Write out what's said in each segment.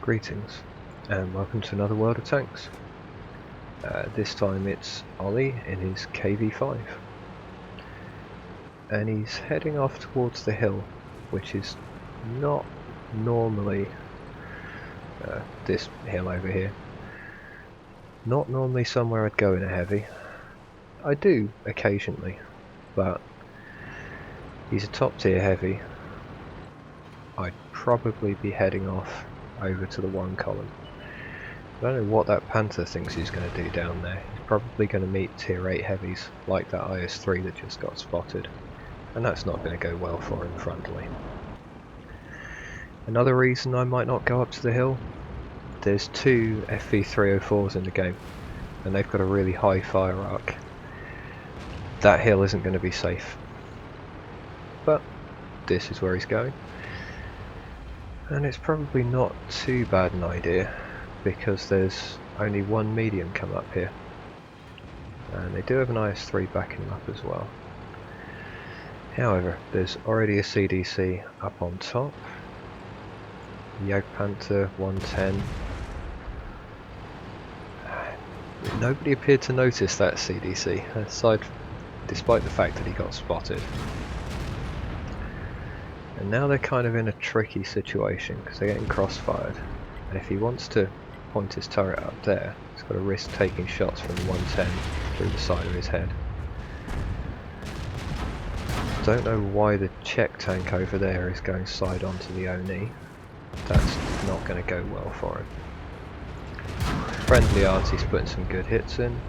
Greetings, and welcome to another World of Tanks. This time it's Ollie in his Kv-5. And he's heading off towards the hill, which is not normally this hill over here. Not normally somewhere I'd go in a heavy. I do occasionally, but he's a top tier heavy. I'd probably be heading off over to the 1 column. I don't know what that Panther thinks he's going to do down there. He's probably going to meet tier 8 heavies like that IS-3 that just got spotted, and that's not going to go well for him frontally. Another reason I might not go up to the hill, there's 2 Fv-304s in the game and they've got a really high fire arc. That hill isn't going to be safe, but this is where he's going. And it's probably not too bad an idea, because there's only 1 medium come up here. And they do have an IS-3 backing them up as well. However, there's already a CDC up on top. Yoke Panther 110. Nobody appeared to notice that CDC, despite the fact that he got spotted. And now they're kind of in a tricky situation because they're getting crossfired, and if he wants to point his turret up there, he's got to risk taking shots from the 110 through the side of his head. Don't know why the check tank over there is going side on to the Oni. That's not going to go well for him. Friendly Artie's putting some good hits in.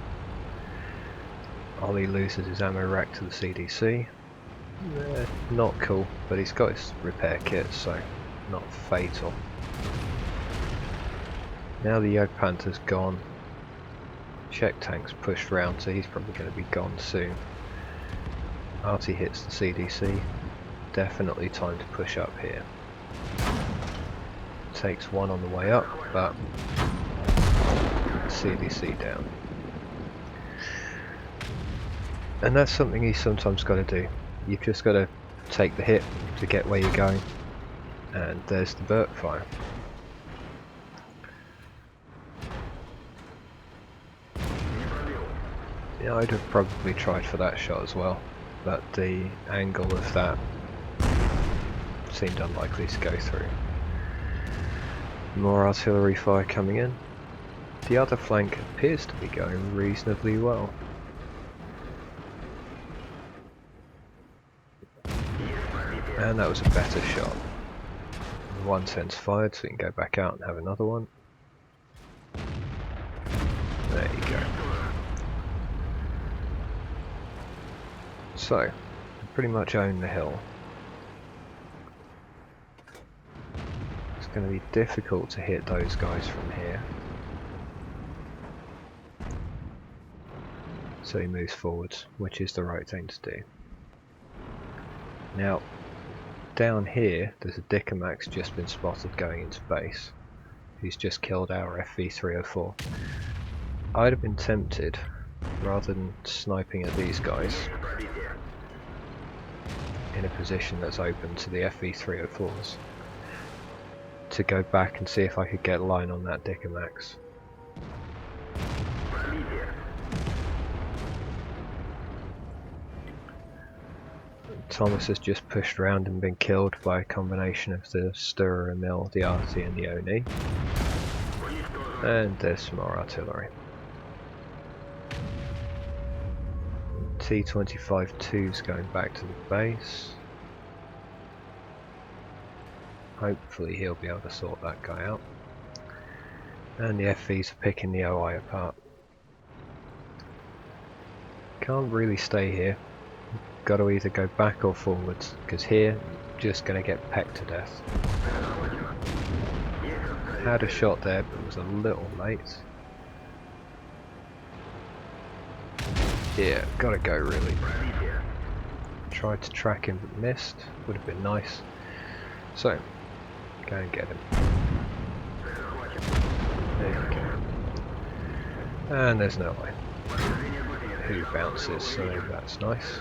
Ollie loses his ammo rack to the CDC. Not cool, but he's got his repair kit, so not fatal. Now the Yoke Panther's gone. Check tank's pushed round, so he's probably going to be gone soon. Artie hits the CDC. Definitely time to push up here. Takes 1 on the way up, but CDC down. And that's something he's sometimes got to do. You've just got to take the hit to get where you're going. And there's the burp fire. Yeah, I'd have probably tried for that shot as well, but the angle of that seemed unlikely to go through. More artillery fire coming in. The other flank appears to be going reasonably well. And that was a better shot. 110's fired, so we can go back out and have another one. There you go. So, pretty much own the hill. It's going to be difficult to hit those guys from here. So he moves forwards, which is the right thing to do. Now, down here, there's a Dicamax just been spotted going into base. He's just killed our Fv-304. I'd have been tempted, rather than sniping at these guys, in a position that's open to the Fv-304s, to go back and see if I could get line on that Dicamax. Thomas has just pushed around and been killed by a combination of the Stirrer and Mill, the Artie and the Oni. And there's some more artillery. T-25-2's going back to the base. Hopefully he'll be able to sort that guy out. And the FVs are picking the OI apart. Can't really stay here. Got to either go back or forwards, because here, just going to get pecked to death. Had a shot there, but it was a little late. Yeah, gotta go really. Tried to track him but missed, would have been nice. So, go and get him. There you go. And there's no way. Who bounces, so that's nice.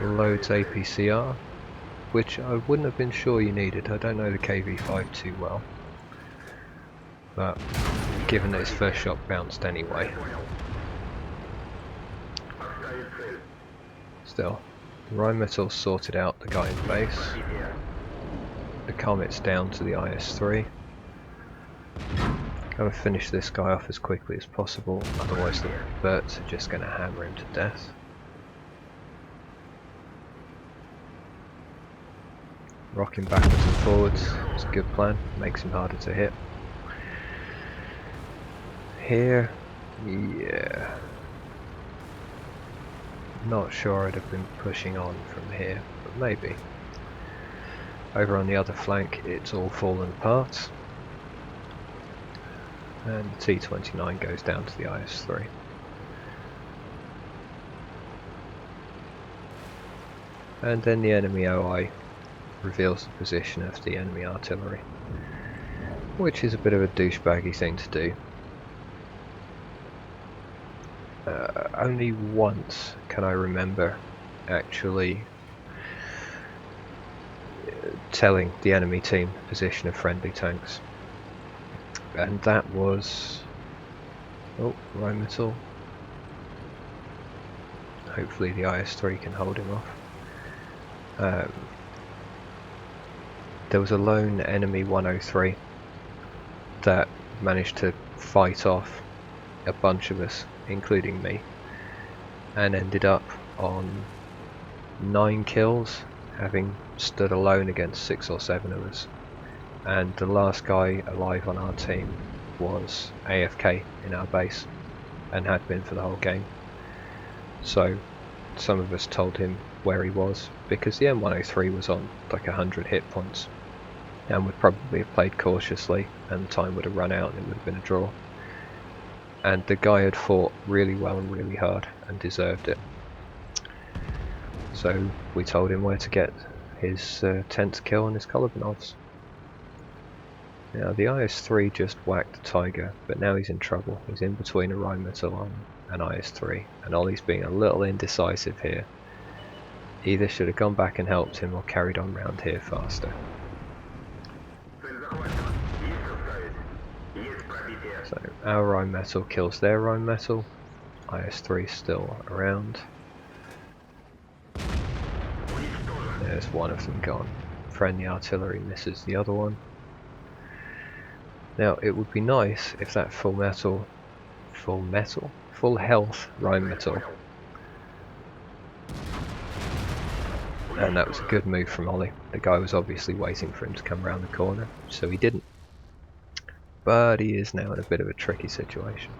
Loads APCR. which I wouldn't have been sure you needed. I don't know the Kv-5 too well, but given that his first shot bounced anyway. Still, the Rheinmetall sorted out the guy in base. The Comet's down to the IS-3. Gotta finish this guy off as quickly as possible, otherwise the birds are just gonna hammer him to death. Rocking backwards and forwards is a good plan, makes him harder to hit. Here, yeah. Not sure I'd have been pushing on from here, but maybe. Over on the other flank, it's all fallen apart. And the T-29 goes down to the IS-3. And then the enemy OI reveals the position of the enemy artillery, which is a bit of a douchebaggy thing to do. Only once can I remember actually telling the enemy team the position of friendly tanks. And that was... oh, Rheinmetall. Hopefully the IS-3 can hold him off. There was a lone enemy 103 that managed to fight off a bunch of us, including me, and ended up on 9 kills, having stood alone against 6 or 7 of us. And the last guy alive on our team was AFK in our base, and had been for the whole game. So some of us told him where he was, because the M103 was on like 100 hit points, and would probably have played cautiously, and the time would have run out and it would have been a draw. And the guy had fought really well and really hard, and deserved it. So we told him where to get his 10th kill on his Kolobnovs. Now the IS-3 just whacked the Tiger, but now he's in trouble. He's in between a Rheinmetall and IS-3, and Ollie's being a little indecisive here. Either should have gone back and helped him, or carried on round here faster. So our Rheinmetall kills their Rheinmetall. IS-3 still around. There's one of them gone. Friendly artillery misses the other one. Now it would be nice if that full health Rheinmetall, and that was a good move from Ollie. The guy was obviously waiting for him to come around the corner, so he didn't. But he is now in a bit of a tricky situation.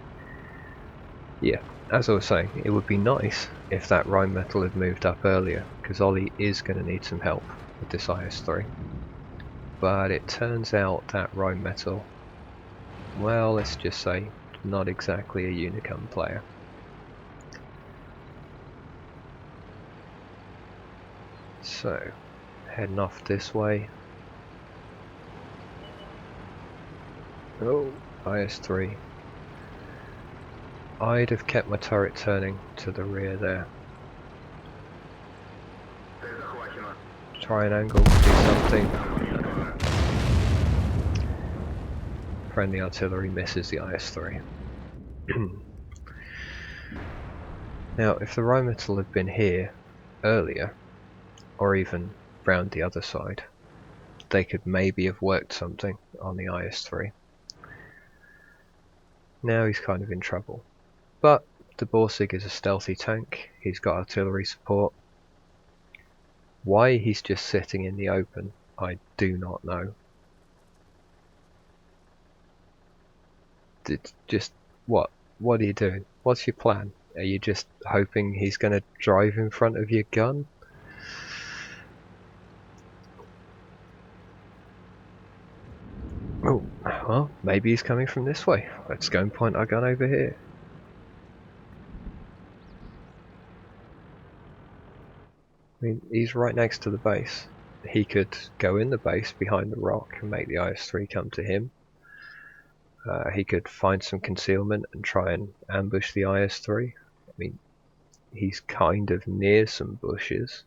Yeah, as I was saying, it would be nice if that Rheinmetall had moved up earlier, because Ollie is going to need some help with this IS-3. But it turns out that Rheinmetall, well, let's just say, not exactly a Unicum player. So, heading off this way. Oh, IS-3. I'd have kept my turret turning to the rear there. Try an angle to do something. Friendly artillery misses the IS-3. Now, if the Rheinmetall had been here earlier, or even round the other side, they could maybe have worked something on the IS-3. Now he's kind of in trouble. But the Borsig is a stealthy tank, he's got artillery support. Why he's just sitting in the open, I do not know. Just what? What are you doing? What's your plan? Are you just hoping he's going to drive in front of your gun? Oh, well, maybe he's coming from this way. Let's go and point our gun over here. I mean, he's right next to the base. He could go in the base behind the rock and make the IS-3 come to him. He could find some concealment and try and ambush the IS-3. I mean, he's kind of near some bushes.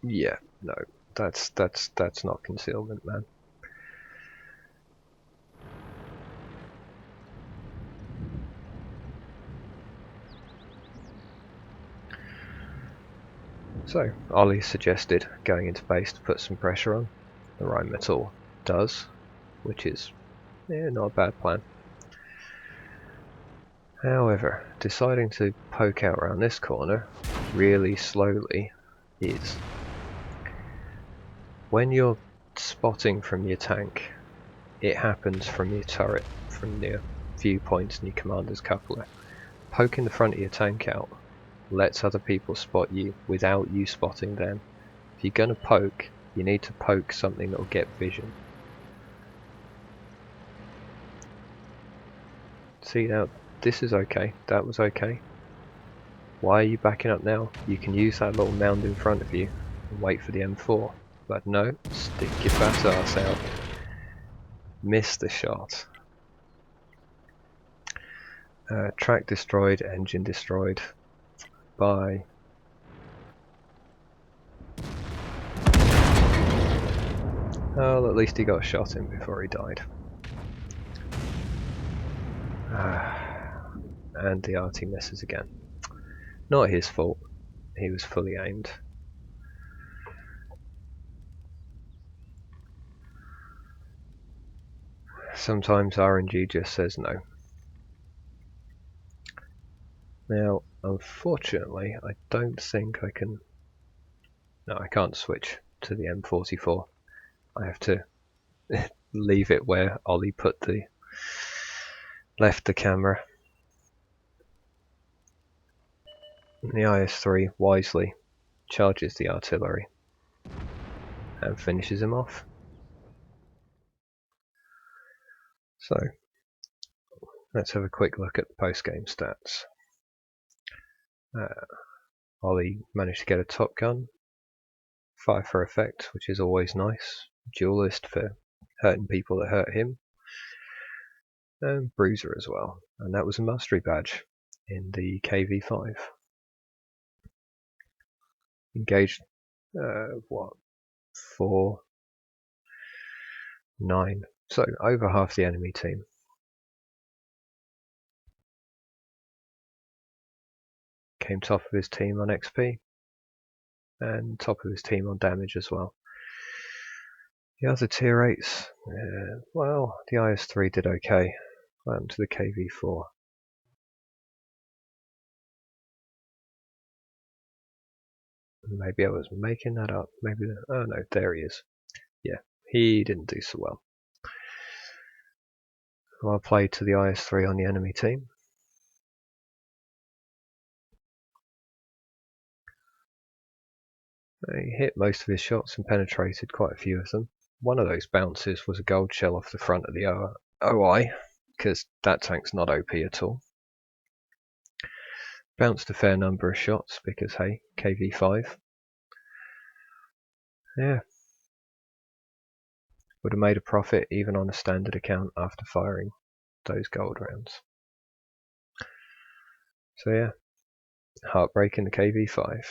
Yeah, no, that's not concealment, man. So, Ollie suggested going into base to put some pressure on. The Rheinmetall does, which is not a bad plan. However, deciding to poke out around this corner really slowly is when you're spotting from your tank, it happens from your turret, from your viewpoints and your commander's coupler. Poking the front of your tank out lets other people spot you without you spotting them. If you're going to poke, you need to poke something that will get vision. See, now this is okay, that was okay. Why are you backing up now? You can use that little mound in front of you and wait for the M4. But no, stick your fat ass out. Miss the shot. Track destroyed, engine destroyed. Bye. Well, at least he got a shot in before he died. And the RT misses again. Not his fault. He was fully aimed. Sometimes RNG just says no. Now, unfortunately, I don't think I can... No, I can't switch to the M44. I have to leave it where Ollie left the camera. The IS-3 wisely charges the artillery and finishes him off. So, let's have a quick look at the post-game stats. Ollie managed to get a top gun, fire for effect, which is always nice, duelist for hurting people that hurt him, and bruiser as well, and that was a mastery badge in the Kv-5. Engaged, 4, 9, so over half the enemy team. Came top of his team on XP, and top of his team on damage as well. The other tier 8s, well, the IS-3 did okay. What happened to the Kv-4? Maybe I was making that up. Maybe, oh no, there he is. Yeah, he didn't do so well. Well played to the IS-3 on the enemy team. He hit most of his shots and penetrated quite a few of them. One of those bounces was a gold shell off the front of the OI, because that tank's not OP at all. Bounced a fair number of shots because, hey, Kv-5. Yeah. Would have made a profit even on a standard account after firing those gold rounds. So yeah, Heartbreak in the Kv-5.